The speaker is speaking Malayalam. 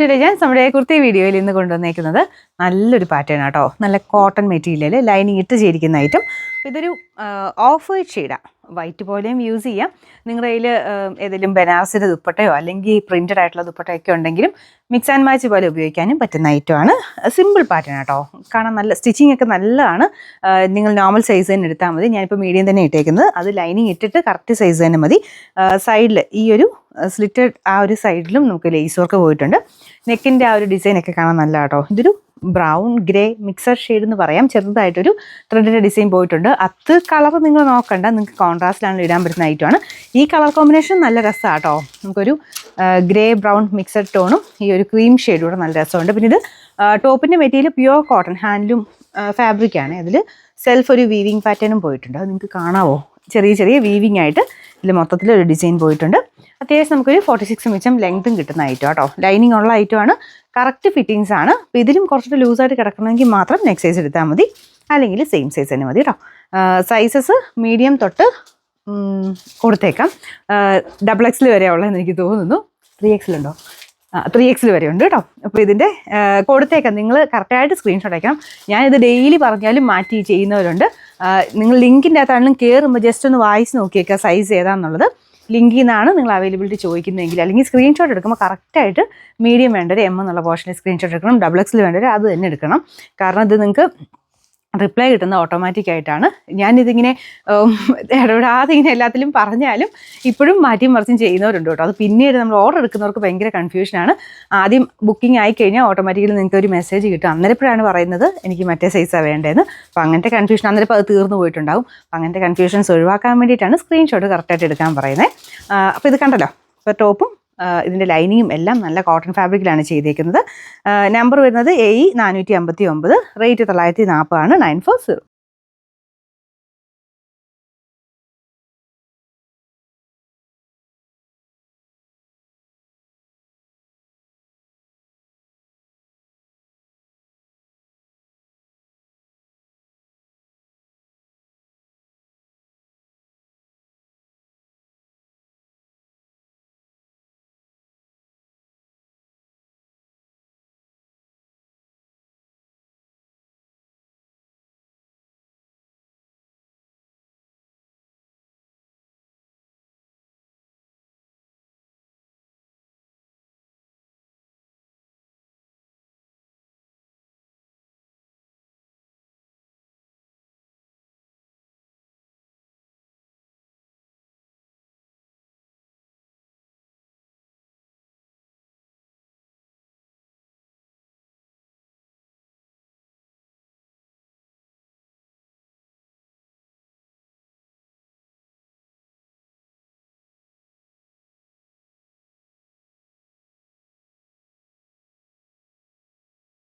To legends. നമ്മുടെ കുർത്തി വീഡിയോയിൽ ഇന്ന് കൊണ്ടുവന്നേക്കുന്നത് നല്ലൊരു പാറ്റേൺ ആട്ടോ. നല്ല കോട്ടൺ മെറ്റീരിയൽ ലൈനിങ് ഇട്ട് ചെയ്തിരിക്കുന്ന ഐറ്റം. ഇതൊരു ഓഫ് വൈറ്റ് ഷെയ്ഡാണ്. വൈറ്റ് പോലെയും യൂസ് ചെയ്യാം. നിങ്ങളുടെ കയ്യിൽ ഏതെങ്കിലും ബനാറസിൻ്റെ ദുപ്പട്ടയോ അല്ലെങ്കിൽ പ്രിൻറ്റഡ് ആയിട്ടുള്ള ദുപ്പട്ടയൊക്കെ ഉണ്ടെങ്കിലും മിക്സ് ആൻഡ് മാച്ച് പോലെ ഉപയോഗിക്കാനും പറ്റുന്ന ഐറ്റമാണ്. സിമ്പിൾ പാറ്റേൺ ആട്ടോ. കാണാൻ നല്ല സ്റ്റിച്ചിങ് ഒക്കെ നല്ലതാണ്. നിങ്ങൾ നോർമൽ സൈസ് തന്നെ എടുത്താൽ മതി. ഞാനിപ്പോൾ മീഡിയം തന്നെ ഇട്ടേക്കുന്നത്. അത് ലൈനിങ് ഇട്ടിട്ട് കറക്റ്റ് സൈസ് തന്നെ മതി. സൈഡിൽ ഈ ഒരു സ്ലിറ്റഡ് ആ ഒരു സൈഡിലും നമുക്ക് ലേസ് വർക്ക് പോയിട്ടുണ്ട്. നെക്കിൻ്റെ ആ ഒരു ഡിസൈനൊക്കെ കാണാൻ നല്ല കേട്ടോ. ഇതൊരു ബ്രൗൺ ഗ്രേ മിക്സഡ് ഷെയ്ഡ് എന്ന് പറയാം. ചെറുതായിട്ടൊരു ത്രെഡിൻ്റെ ഡിസൈൻ പോയിട്ടുണ്ട്. അത് കളർ നിങ്ങൾ നോക്കണ്ട, നിങ്ങൾക്ക് കോൺട്രാസ്റ്റിലാണ് ഇടാൻ പറ്റുന്ന ഐറ്റമാണ്. ഈ കളർ കോമ്പിനേഷൻ നല്ല രസമാണ് കേട്ടോ. നമുക്കൊരു ഗ്രേ ബ്രൗൺ മിക്സഡ് ടോണും ഈ ഒരു ക്രീം ഷെയ്ഡും കൂടെ നല്ല രസമുണ്ട്. പിന്നെ ഇത് ടോപ്പിൻ്റെ മെറ്റീരിയൽ പ്യുവർ കോട്ടൺ ഹാൻഡ്ലൂം ഫാബ്രിക്കാണ്. അതിൽ സെൽഫ് ഒരു വീവിങ് പാറ്റേണും പോയിട്ടുണ്ട്. അത് നിങ്ങൾക്ക് കാണാവോ? ചെറിയ ചെറിയ വീവിങ് ആയിട്ട് ഇതിൽ മൊത്തത്തിലൊരു ഡിസൈൻ പോയിട്ടുണ്ട്. അത്യാവശ്യം നമുക്കൊരു 46 മിച്ചം ലെങ്ത്തും കിട്ടുന്ന ഐറ്റം കേട്ടോ. ലൈനിങ് ഉള്ള ഐറ്റമാണ്. കറക്റ്റ് ഫിറ്റിങ്സ് ആണ്. അപ്പോൾ ഇതിലും കുറച്ചുകൂടി ലൂസായിട്ട് കിടക്കണമെങ്കിൽ മാത്രം നെക്സ്റ്റ് സൈസ് എടുത്താൽ മതി, അല്ലെങ്കിൽ സെയിം സൈസ് തന്നെ മതി കേട്ടോ. സൈസസ് മീഡിയം തൊട്ട് കൊടുത്തേക്കാം. XXL വരെ ഉള്ളതെന്ന് എനിക്ക് തോന്നുന്നു. 3XL ഉണ്ടോ? 3XL വരെ ഉണ്ട് കേട്ടോ. അപ്പോൾ ഇതിൻ്റെ കൊടുത്തേക്കാം. നിങ്ങൾ കറക്റ്റായിട്ട് സ്ക്രീൻഷോട്ട് അയക്കണം. ഞാനിത് ഡെയിലി പറഞ്ഞാലും മാറ്റി ചെയ്യുന്നവരുണ്ട്. നിങ്ങൾ ലിങ്കിൻ്റെ അകത്താണെങ്കിലും കയറുമ്പോൾ ജസ്റ്റ് ഒന്ന് വായിച്ച് നോക്കിയേക്കുക സൈസ് ഏതാണെന്നുള്ളത്. ലിങ്കിൽ നിന്നാണ് നിങ്ങൾ അവൈലബിലിറ്റി ചോദിക്കുന്നതെങ്കിൽ, അല്ലെങ്കിൽ സ്ക്രീൻഷോട്ട് എടുക്കുമ്പോൾ കറക്റ്റായിട്ട് മീഡിയം വേണ്ടവർ M എന്നുള്ള പോർഷനിൽ സ്ക്രീൻഷോട്ട് എടുക്കണം. XXL വേണ്ടവർ അത് തന്നെ എടുക്കണം. കാരണം ഇത് നിങ്ങൾക്ക് റിപ്ലൈ കിട്ടുന്ന ഓട്ടോമാറ്റിക്കായിട്ടാണ്. ഞാനിതിങ്ങനെ ഇടപെടാതെ ഇങ്ങനെ എല്ലാത്തിലും പറഞ്ഞാലും ഇപ്പോഴും മാറ്റിയും മറിച്ചും ചെയ്യുന്നവരുണ്ട് കേട്ടോ. അത് പിന്നീട് നമ്മൾ ഓർഡർ എടുക്കുന്നവർക്ക് ഭയങ്കര കൺഫ്യൂഷനാണ്. ആദ്യം ബുക്കിംഗ് ആയിക്കഴിഞ്ഞാൽ ഓട്ടോമാറ്റിക്കലി നിങ്ങൾക്ക് ഒരു മെസ്സേജ് കിട്ടും. അന്നേരപ്പോഴാണ് പറയുന്നത് എനിക്ക് മറ്റേ സൈസാണ് വേണ്ടതെന്ന്. അപ്പോൾ അങ്ങനത്തെ കൺഫ്യൂഷൻ അന്നേരം അത് തീർന്നു പോയിട്ടുണ്ടാകും. അപ്പോൾ അങ്ങനത്തെ കൺഫ്യൂഷൻസ് ഒഴിവാക്കാൻ വേണ്ടിയിട്ടാണ് സ്ക്രീൻഷോട്ട് കറക്റ്റായിട്ട് എടുക്കാൻ പറയുന്നത്. അപ്പോൾ ഇത് കണ്ടല്ലോ. ഇപ്പോൾ ടോപ്പും ഇതിൻ്റെ ലൈനിങ്ങും എല്ലാം നല്ല കോട്ടൺ ഫാബ്രിക്കിലാണ് ചെയ്തേക്കുന്നത്. നമ്പർ വരുന്നത് AE 459, റേറ്റ് 940 ആണ്. 940.